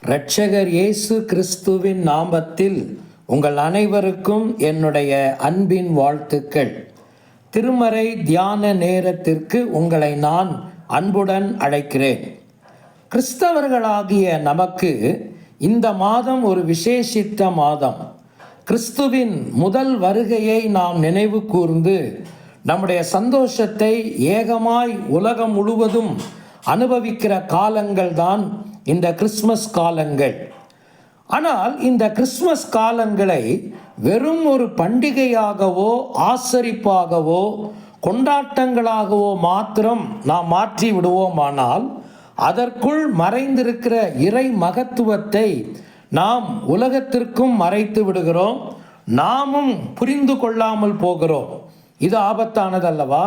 இரட்சகர் இயேசு கிறிஸ்துவின் நாமத்தில் உங்கள் அனைவருக்கும் என்னுடைய அன்பின் வாழ்த்துக்கள். திருமறை தியான நேரத்திற்கு உங்களை நான் அன்புடன் அழைக்கிறேன். கிறிஸ்தவர்களாகிய நமக்கு இந்த மாதம் ஒரு விசேஷித்த மாதம். கிறிஸ்துவின் முதல் வருகையை நாம் நினைவு கூர்ந்து நம்முடைய சந்தோஷத்தை ஏகமாய் உலகம் முழுவதும் அனுபவிக்கிற காலங்கள் தான் இந்த கிறிஸ்மஸ் காலங்கள். ஆனால் இந்த கிறிஸ்மஸ் காலங்களை வெறும் ஒரு பண்டிகையாகவோ ஆசரிப்பாகவோ கொண்டாட்டங்களாகவோ மாத்திரம் நாம் மாற்றி விடுவோமானால் அதற்குள் மறைந்திருக்கிற இறை மகத்துவத்தை நாம் உலகத்திற்கும் மறைத்து விடுகிறோம், நாமும் புரிந்து கொள்ளாமல் போகிறோம். இது ஆபத்தானதல்லவா?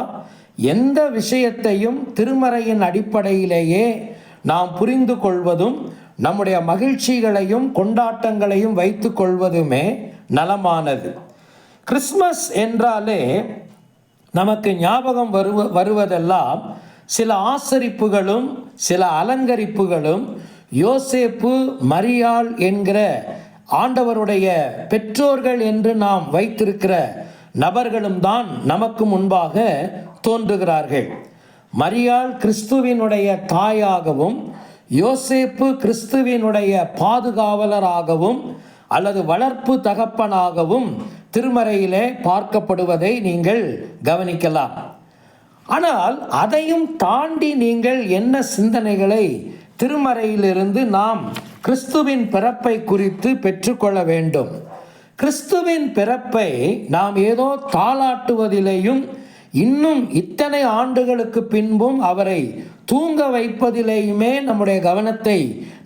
எந்த விஷயத்தையும் திருமறையின் அடிப்படையிலேயே நாம் புரிந்து கொள்வதும் நம்முடைய மகிழ்ச்சிகளையும் கொண்டாட்டங்களையும் வைத்து கொள்வதுமே நலமானது. கிறிஸ்மஸ் என்றாலே நமக்கு ஞாபகம் வருவதெல்லாம் சில ஆசரிப்புகளும் சில அலங்கரிப்புகளும் யோசேப்பு மரியாள் என்கிற ஆண்டவருடைய பெற்றோர்கள் என்று நாம் வைத்திருக்கிற நபர்களும் தான் நமக்கு முன்பாக தோன்றுகிறார்கள். மரியாள் கிறிஸ்துவினுடைய தாயாகவும் யோசேப்பு கிறிஸ்துவினுடைய பாதுகாவலராகவும் அல்லது வளர்ப்பு தகப்பனாகவும் திருமறையிலே பார்க்கப்படுவதை நீங்கள் கவனிக்கலாம். ஆனால் அதையும் தாண்டி நீங்கள் என்ன சிந்தனைகளை திருமறையிலிருந்து நாம் கிறிஸ்துவின் பிறப்பை குறித்து பெற்றுக்கொள்ள வேண்டும்? கிறிஸ்துவின் பிறப்பை நாம் ஏதோ தாளாட்டுவதிலேயும் இன்னும் இத்தனை ஆண்டுகளுக்கு பின்பும் அவரை தூங்க வைப்பதிலேயுமே நம்முடைய கவனத்தை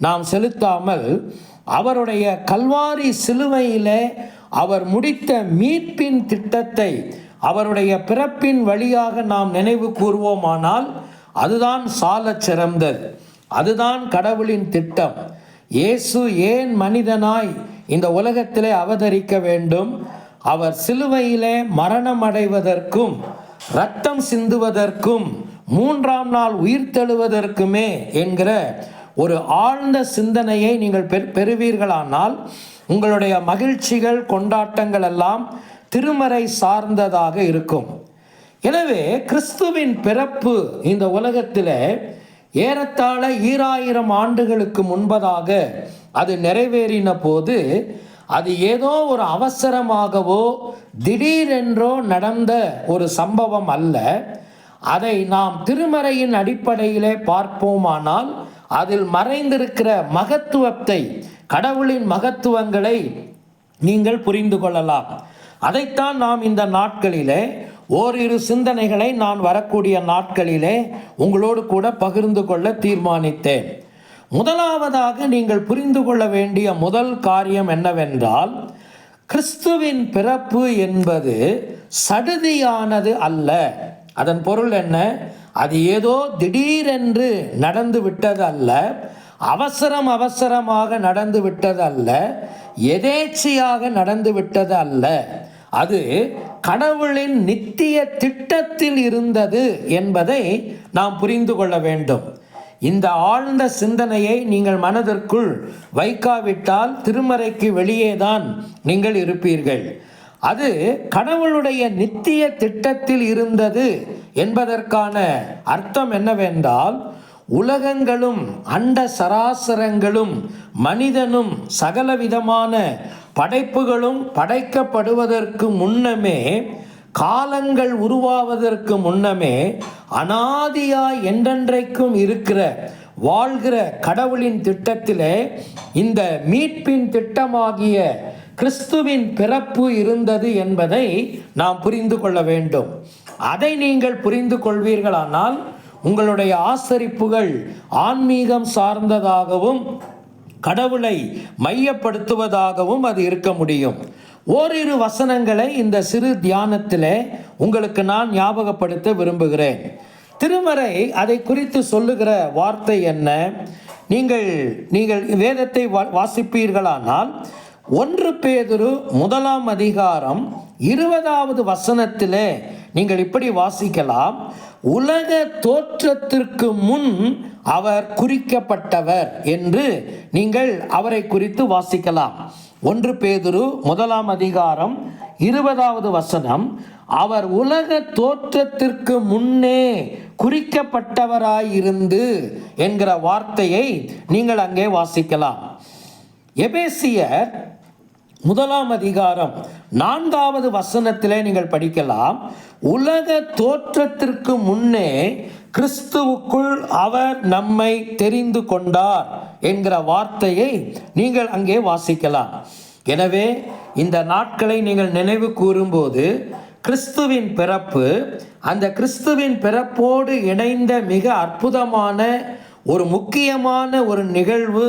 நாம் செலுத்தாமல் அவருடைய கல்வாரி சிலுவையிலே அவர் முடித்த மீட்பின் திட்டத்தை அவருடைய பிறப்பின் வழியாக நாம் நினைவு கூர்வோமானால் அதுதான் சாலச் சிறந்தது. அதுதான் கடவுளின் திட்டம். இயேசு ஏன் மனிதனாய் இந்த உலகத்திலே அவதரிக்க வேண்டும்? அவர் சிலுவையிலே மரணம் அடைவதற்கும் இரத்தம் சிந்துவதற்கும் 3ஆம் நாள் உயிர்த்தெழுவதற்குமே என்கிற ஒரு ஆழ்ந்த சிந்தனையை நீங்கள் பெறுவீர்களானால் உங்களுடைய மகிழ்ச்சிகள் கொண்டாட்டங்கள் எல்லாம் திருமறை சார்ந்ததாக இருக்கும். எனவே கிறிஸ்துவின் பிறப்பு இந்த உலகத்தில் ஏறத்தாழ 2000 ஆண்டுகளுக்கு முன்பதாக அது நிறைவேறின போது அது ஏதோ ஒரு அவசரமாகவோ திடீரென்றோ நடந்த ஒரு சம்பவம் அல்ல. அதை நாம் திருமறையின் அடிப்படையிலே பார்ப்போமானால் அதில் மறைந்திருக்கிற மகத்துவத்தை, கடவுளின் மகத்துவங்களை நீங்கள் புரிந்து கொள்ளலாம். அதைத்தான் நாம் இந்த நாட்களிலே ஓரிரு சிந்தனைகளை நான் வரக்கூடிய நாட்களிலே உங்களோடு கூட பகிர்ந்து கொள்ள தீர்மானித்தேன். முதலாவதாக நீங்கள் புரிந்து கொள்ள வேண்டிய முதல் காரியம் என்னவென்றால், கிறிஸ்துவின் பிறப்பு என்பது சடுதியானது அல்ல. அதன் பொருள் என்ன? அது ஏதோ திடீரென்று நடந்து விட்டது அல்ல, அவசரமாக நடந்து விட்டது அல்ல, எதேச்சையாக நடந்து விட்டது அல்ல. அது கடவுளின் நித்திய திட்டத்தில் இருந்தது என்பதை நாம் புரிந்து கொள்ள வேண்டும். இந்த ஆழ்ந்த சிந்தனையை நீங்கள் மனதிற்குள் வைக்காவிட்டால் திருமறைக்கு வெளியேதான் நீங்கள் இருப்பீர்கள். அது கடவுளுடைய நித்திய திட்டத்தில் இருந்தது என்பதற்கான அர்த்தம் என்னவென்றால், உலகங்களும் அண்ட சராசரங்களும் மனிதனும் சகலவிதமான படைப்புகளும் படைக்கப்படுவதற்கு முன்னமே, காலங்கள் உருவாவதற்கு முன்னமே, அனாதியாய் என்றென்றைக்கும் இருக்கிற வாழ்கிற கடவுளின் திட்டத்திலே இந்த மீட்பின் திட்டமாகிய கிறிஸ்துவின் பிறப்பு இருந்தது என்பதை நாம் புரிந்து கொள்ள வேண்டும். அதை நீங்கள் புரிந்து கொள்வீர்களானால் உங்களுடைய ஆசரிப்புகள் ஆன்மீகம் சார்ந்ததாகவும் கடவுளை மையப்படுத்துவதாகவும் அது இருக்க முடியும். ஓரிரு வசனங்களை இந்த சிறு தியானத்திலே உங்களுக்கு நான் ஞாபகப்படுத்த விரும்புகிறேன். திருமறை அதை குறித்து சொல்லுகிற வார்த்தை என்ன? நீங்கள் வேதத்தை வாசிப்பீர்களானால் 1 பேதுரு 1 அதிகாரம் 20வது வசனத்திலே நீங்கள் இப்படி வாசிக்கலாம்: உலக தோற்றத்திற்கு முன் அவர் குறிக்கப்பட்டவர் என்று நீங்கள் அவரை குறித்து வாசிக்கலாம். 1 பேதுரு 1 அதிகாரம் 20வது வசனம், அவர் உலக தோற்றத்திற்கு முன்னே குறிக்கப்பட்டவராயிருந்து என்கிற வார்த்தையை நீங்கள் அங்கே வாசிக்கலாம். எபேசியர் 1 அதிகாரம் 4வது வசனத்திலே நீங்கள் படிக்கலாம், உலக தோற்றத்திற்கு முன்னே கிறிஸ்துவுக்குள் அவர் நம்மை தெரிந்து கொண்டார் என்கிற வார்த்தையை நீங்கள் அங்கே வாசிக்கலாம். எனவே இந்த நாட்களை நீங்கள் நினைவு கூறும்போது கிறிஸ்துவின் பிறப்பு, அந்த கிறிஸ்துவின் பிறப்போடு இணைந்த மிக அற்புதமான ஒரு முக்கியமான ஒரு நிகழ்வு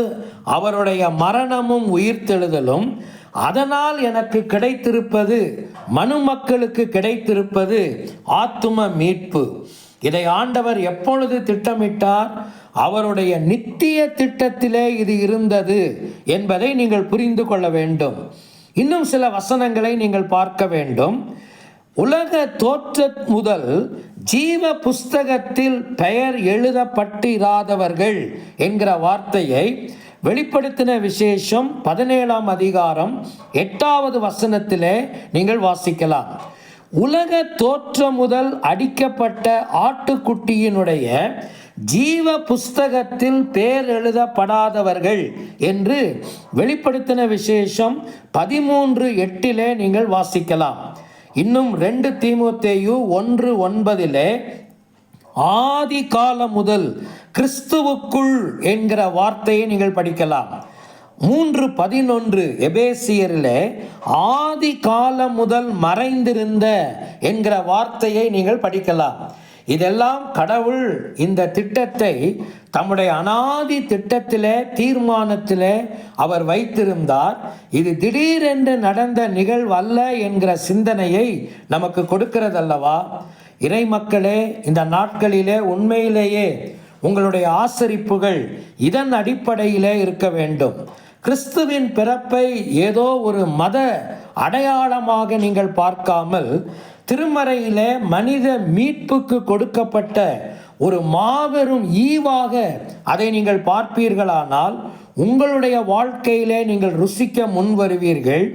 அவருடைய மரணமும் உயிர்த்தெழுதலும், அதனால் எனக்கு கிடைத்திருப்பது, மனு மக்களுக்கு கிடைத்திருப்பது ஆத்தும மீட்பு. இதை ஆண்டவர் எப்பொழுது திட்டமிட்டார்? அவருடைய நித்திய திட்டத்திலே இது இருந்தது என்பதை நீங்கள் புரிந்து கொள்ள வேண்டும். இன்னும் சில வசனங்களை நீங்கள் பார்க்க வேண்டும். உலக தோற்ற முதல் ஜீவ புஸ்தகத்தில் பெயர் எழுதப்பட்டிராதவர்கள் என்கிற வார்த்தையை வெளிப்படுத்தின விசேஷம் 17 அதிகாரம் 8வது வசனத்திலே நீங்கள் வாசிக்கலாம். உலக தோற்றம் முதல் அடிக்கப்பட்ட ஆட்டுக்குட்டியினுடைய ஜீவ புஸ்தகத்தில் பெயர் எழுதப்படாதவர்கள் என்று வெளிப்படுத்தின விசேஷம் 13:8 நீங்கள் வாசிக்கலாம். இன்னும் 2 தீமோத்தேயு 1:9 ஆதி காலம் முதல் கிறிஸ்துவுக்குள் என்கிற வார்த்தையை நீங்கள் படிக்கலாம். 3:11 எபேசியரிலே ஆதி காலம் முதல் மறைந்திருந்த என்கிற வார்த்தையை நீங்கள் படிக்கலாம். இதெல்லாம் கடவுள் இந்த திட்டத்தை தம்முடைய அனாதி திட்டத்திலே, தீர்மானத்திலே அவர் வைத்திருந்தார். இது திடீரென்று நடந்த நிகழ்வு அல்ல என்கிற சிந்தனையை நமக்கு கொடுக்கிறதல்லவா? இறை மக்களே, இந்த நாட்களிலே உண்மையிலேயே உங்களுடைய ஆசரிப்புகள் இதன் அடிப்படையிலே இருக்க வேண்டும். கிறிஸ்துவின் பிறப்பை ஏதோ ஒரு மத அடையாளமாக நீங்கள் பார்க்காமல், திருமறையிலே மனித மீட்புக்கு கொடுக்கப்பட்ட ஒரு மாபெரும் ஈவாக அதை நீங்கள் பார்ப்பீர்களானால் உங்களுடைய வாழ்க்கையிலே நீங்கள் ருசிக்க முன் வருவீர்கள்.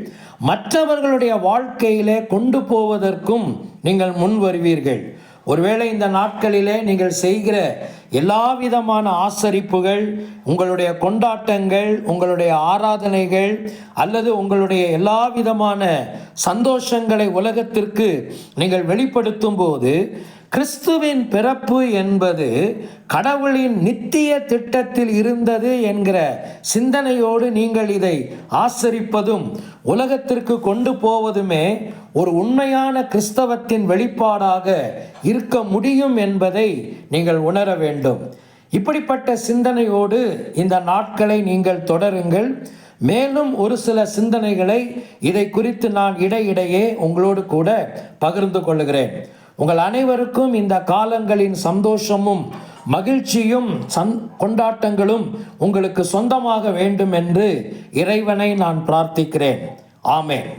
மற்றவர்களுடைய வாழ்க்கையிலே கொண்டு போவதற்கும் நீங்கள் முன் வருவீர்கள். ஒருவேளை இந்த நாட்களிலே நீங்கள் செய்கிற எல்லா விதமான ஆசரிப்புகள், உங்களுடைய கொண்டாட்டங்கள், உங்களுடைய ஆராதனைகள் அல்லது உங்களுடைய எல்லா விதமான சந்தோஷங்களை உலகத்திற்கு நீங்கள் வெளிப்படுத்தும் போது கிறிஸ்துவின் பிறப்பு என்பது கடவுளின் நித்திய திட்டத்தில் இருந்தது என்கிற சிந்தனையோடு நீங்கள் இதை ஆசரிப்பதும் உலகத்திற்கு கொண்டு போவதுமே ஒரு உண்மையான கிறிஸ்தவத்தின் வெளிப்பாடாக இருக்க முடியும் என்பதை நீங்கள் உணர வேண்டும். இப்படிப்பட்ட சிந்தனையோடு இந்த நாட்களை நீங்கள் தொடருங்கள். மேலும் ஒரு சில சிந்தனைகளை இதை குறித்து நான் இடையிடையே உங்களோடு கூட பகிர்ந்து கொள்கிறேன். உங்கள் அனைவருக்கும் இந்த காலங்களின் சந்தோஷமும் மகிழ்ச்சியும் கொண்டாட்டங்களும் உங்களுக்கு சொந்தமாக வேண்டும் என்று இறைவனை நான் பிரார்த்திக்கிறேன். ஆமென்.